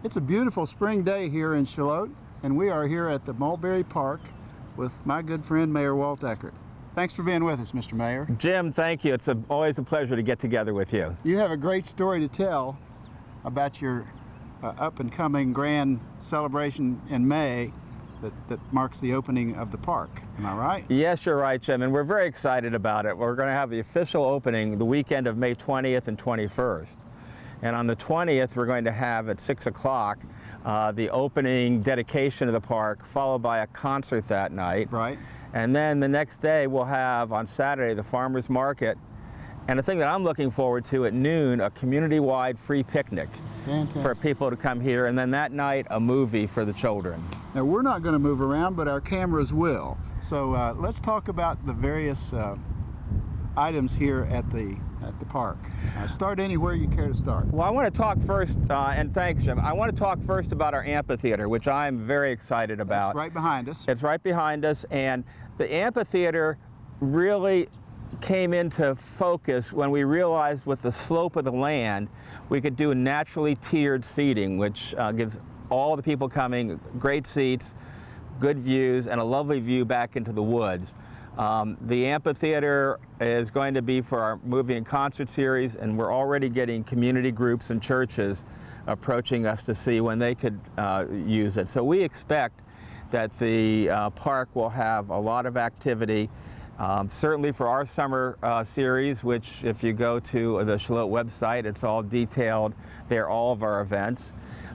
It's a beautiful spring day here in Charlotte, and we are here at the Mulberry Park with my good friend Mayor Walt Eckert. Thanks for being with us, Mr. Mayor. Jim, thank you. It's always a pleasure to get together with you. You have a great story to tell about your up-and-coming grand celebration in May that marks the opening of the park. Am I right? Yes, you're right, Jim, and we're very excited about it. We're going to have the official opening the weekend of May 20th and 21st. And on the 20th, we're going to have at 6 o'clock the opening dedication of the park, followed by a concert that night. Right. And then the next day, we'll have on Saturday the farmers market. And the thing that I'm looking forward to at noon, a community-wide free picnic. Fantastic. For people to come here. And then that night, a movie for the children. Now, we're not going to move around, but our cameras will. So let's talk about the various items here at the park. Start anywhere you care to start. Well, I want to talk first, and thanks, Jim. I want to talk first about our amphitheater, which I'm very excited about. It's right behind us. It's right behind us, and the amphitheater really came into focus when we realized with the slope of the land, we could do naturally tiered seating, which gives all the people coming great seats, good views, and a lovely view back into the woods. The amphitheater is going to be for our movie and concert series, and we're already getting community groups and churches approaching us to see when they could use it. So we expect that the park will have a lot of activity, certainly for our summer series, which if you go to the Charlotte website, it's all detailed there, all of our events.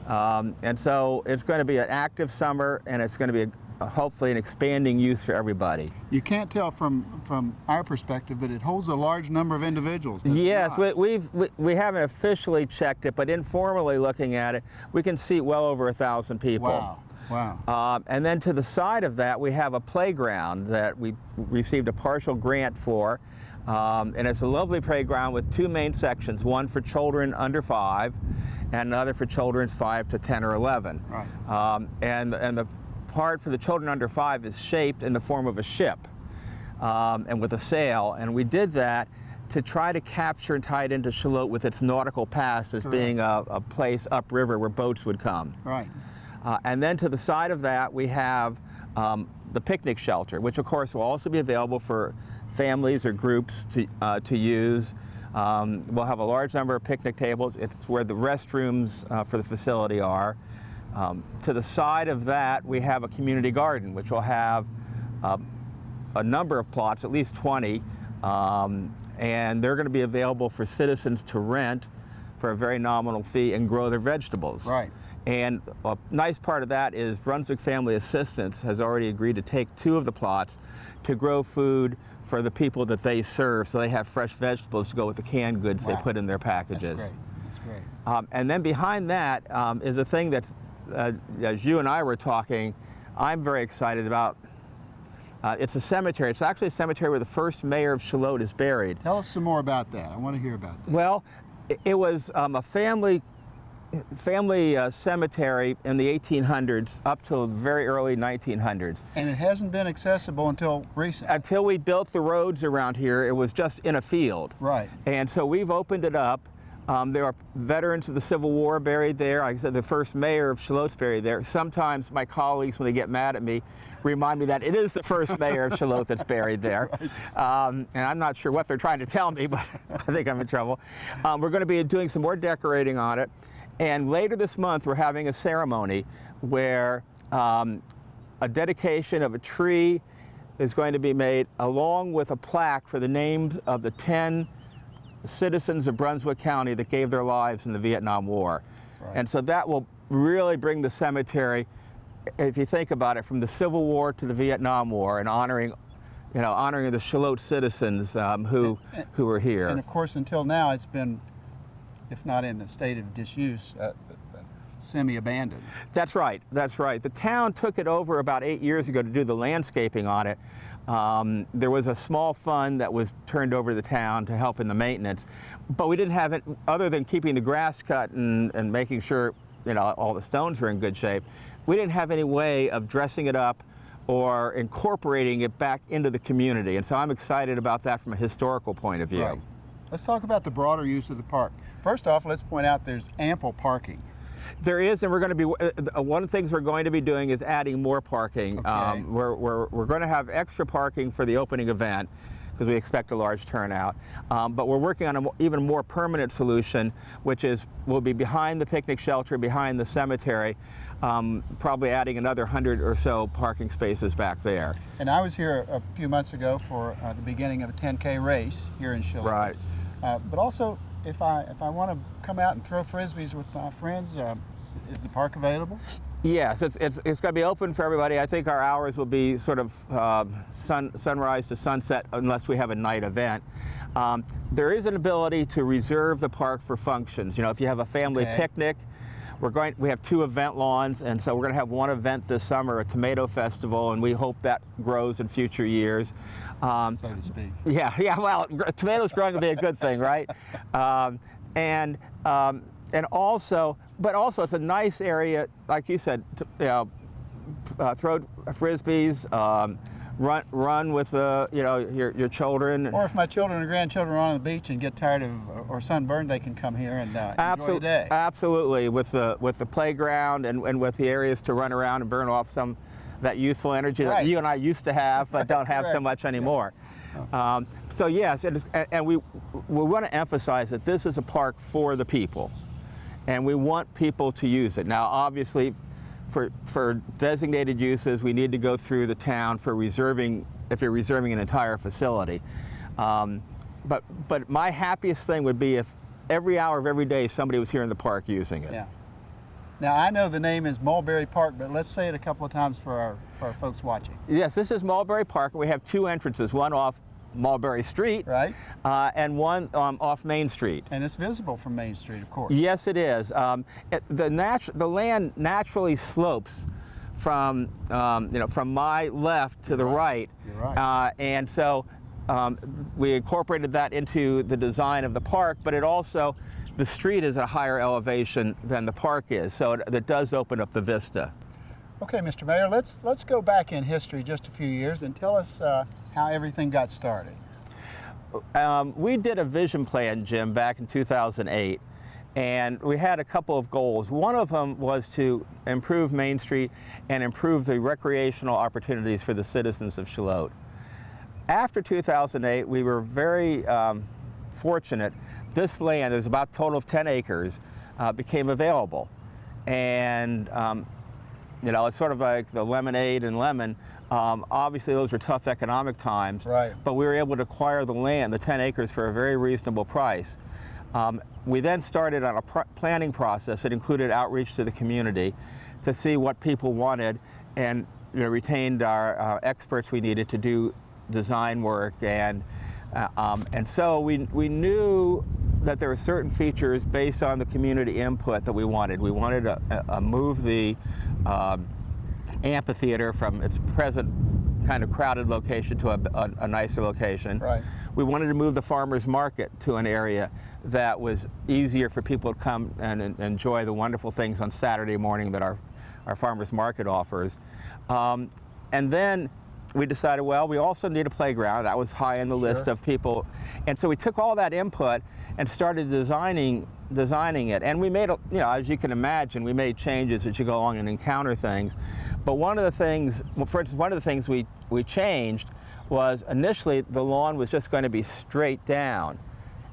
And so it's going to be an active summer, and it's going to be hopefully an expanding use for everybody. You can't tell from our perspective, but it holds a large number of individuals. Yes, we haven't officially checked it, but informally looking at it, we can seat well over 1,000 people. Wow. Wow. And then to the side of that, we have a playground that we received a partial grant for. And it's a lovely playground with two main sections, one for children under 5 and another for children 5 to 10 or 11. Right. And the part for the children under 5 is shaped in the form of a ship and with a sail. And we did that to try to capture and tie it into Charlotte with its nautical past as being a place upriver where boats would come. Right. And then to the side of that, we have the picnic shelter, which of course will also be available for families or groups to use. We'll have a large number of picnic tables. It's where the restrooms for the facility are. To the side of that, we have a community garden, which will have a number of plots, at least 20, and they're going to be available for citizens to rent for a very nominal fee and grow their vegetables. Right. And a nice part of that is Brunswick Family Assistance has already agreed to take 2 of the plots to grow food for the people that they serve, so they have fresh vegetables to go with the canned goods they put in their packages. That's great. That's great. And then behind that is a thing that's, as you and I were talking, I'm very excited about. It's a cemetery. It's actually a cemetery where the first mayor of Charlotte is buried. Tell us some more about that. I want to hear about that. Well, it was a family cemetery in the 1800s up till the very early 1900s. And it hasn't been accessible until recently. Until we built the roads around here, it was just in a field. Right. And so we've opened it up. There are veterans of the Civil War buried there. Like I said, the first mayor of Charlotte's buried there. Sometimes my colleagues, when they get mad at me, remind me that it is the first mayor of Charlotte that's buried there. Right. And I'm not sure what they're trying to tell me, but I think I'm in trouble. We're going to be doing some more decorating on it. And later this month, we're having a ceremony where a dedication of a tree is going to be made, along with a plaque for the names of the 10 citizens of Brunswick County that gave their lives in the Vietnam War. Right. And so that will really bring the cemetery, if you think about it, from the Civil War to the Vietnam War, and honoring the Charlotte citizens who were here. And of course, until now, it's been, if not in a state of disuse, semi-abandoned. That's right. That's right. The town took it over about 8 years ago to do the landscaping on it. There was a small fund that was turned over to the town to help in the maintenance, but we didn't have it, other than keeping the grass cut and making sure all the stones were in good shape. We didn't have any way of dressing it up or incorporating it back into the community, and so I'm excited about that from a historical point of view. Right. Let's talk about the broader use of the park. First off, let's point out there's ample parking. There is, and we're going to be, one of the things we're going to be doing is adding more parking. Okay. We're going to have extra parking for the opening event because we expect a large turnout. But we're working on an even more permanent solution, which will be behind the picnic shelter, behind the cemetery, probably adding another 100 or so parking spaces back there. And I was here a few months ago for the beginning of a 10K race here in Shalott. Right. But also, if I want to come out and throw frisbees with my friends, is the park available? Yes, it's going to be open for everybody. I think our hours will be sort of sunrise to sunset unless we have a night event. There is an ability to reserve the park for functions. You know, if you have a family picnic, we have 2 event lawns, and so we're going to have one event this summer, a tomato festival, and we hope that grows in future years. So to speak. Yeah, well, tomatoes growing will be a good thing, right? And also it's a nice area, like you said, to, throw frisbees, run with your children. Or if my children or grandchildren are on the beach and get tired of or sunburned, they can come here and enjoy the day. Absolutely, with the playground and with the areas to run around and burn off some that youthful energy that you and I used to have, but don't have so much anymore. So yes, and we want to emphasize that this is a park for the people, and we want people to use it. Now, obviously, for designated uses, we need to go through the town for reserving, if you're reserving an entire facility. But my happiest thing would be if every hour of every day somebody was here in the park using it. Yeah. Now, I know the name is Mulberry Park, but let's say it a couple of times for our folks watching. Yes, this is Mulberry Park. We have 2 entrances, one off Mulberry Street, right, and one off Main Street. And it's visible from Main Street, of course. Yes, it is. The land naturally slopes from from my left to the right. You're right. And so we incorporated that into the design of the park, but it also, the street is at a higher elevation than the park is, so it does open up the vista. Okay, Mr. Mayor, let's go back in history just a few years and tell us how everything got started. We did a vision plan, Jim, back in 2008, and we had a couple of goals. One of them was to improve Main Street and improve the recreational opportunities for the citizens of Shalott. After 2008, we were very fortunate. This land, there's about a total of 10 acres, became available. And it's sort of like the lemonade and lemon. Obviously, those were tough economic times, right, but we were able to acquire the land, the 10 acres, for a very reasonable price. We then started on a planning process that included outreach to the community to see what people wanted, and retained our experts we needed to do design work, and so we knew that there were certain features based on the community input that we wanted. We wanted to move the amphitheater from its present kind of crowded location to a nicer location. Right. We wanted to move the farmers market to an area that was easier for people to come and enjoy the wonderful things on Saturday morning that our farmers market offers. And then we decided, well, we also need a playground. That was high on the list of people. And so we took all that input and started designing it. And we made, as you can imagine, we made changes as you go along and encounter things. But one of the things, for instance, one of the things we changed was initially the lawn was just going to be straight down.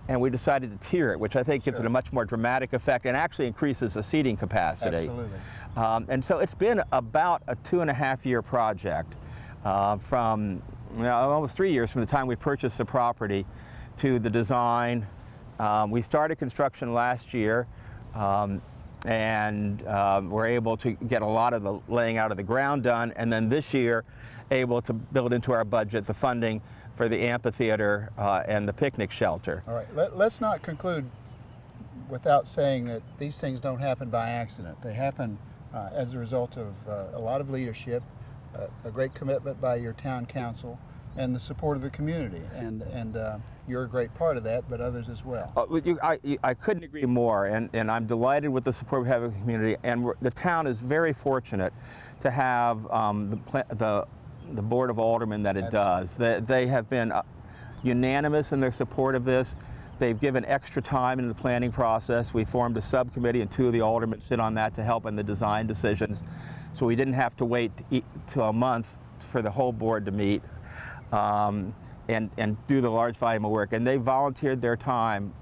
And we decided to tier it, which I think gives it a much more dramatic effect and actually increases the seating capacity. Absolutely. And so it's been about a 2.5-year project. From almost 3 years from the time we purchased the property to the design. We started construction last year, and were able to get a lot of the laying out of the ground done, and then this year able to build into our budget the funding for the amphitheater and the picnic shelter. All right, let's not conclude without saying that these things don't happen by accident. They happen as a result of a lot of leadership, a great commitment by your town council, and the support of the community. And you're a great part of that, but others as well. I couldn't agree more, and I'm delighted with the support we have in the community. And the town is very fortunate to have the Board of Aldermen that it does. They have been unanimous in their support of this. They've given extra time in the planning process. We formed a subcommittee, and 2 of the aldermen sit on that to help in the design decisions. So we didn't have to wait till a month for the whole board to meet and do the large volume of work. And they volunteered their time,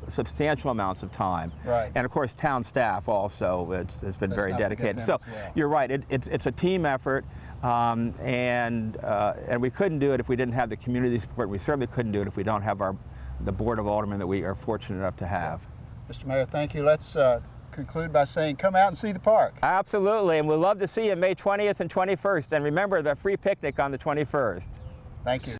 substantial amounts of time. Right. And of course, town staff also has been very dedicated. So well. you're right. It's a team effort. And we couldn't do it if we didn't have the community support. We certainly couldn't do it if we don't have the Board of Aldermen that we are fortunate enough to have. Mr. Mayor, thank you. Let's conclude by saying come out and see the park. Absolutely, and we'd love to see you May 20th and 21st. And remember the free picnic on the 21st. Thank you.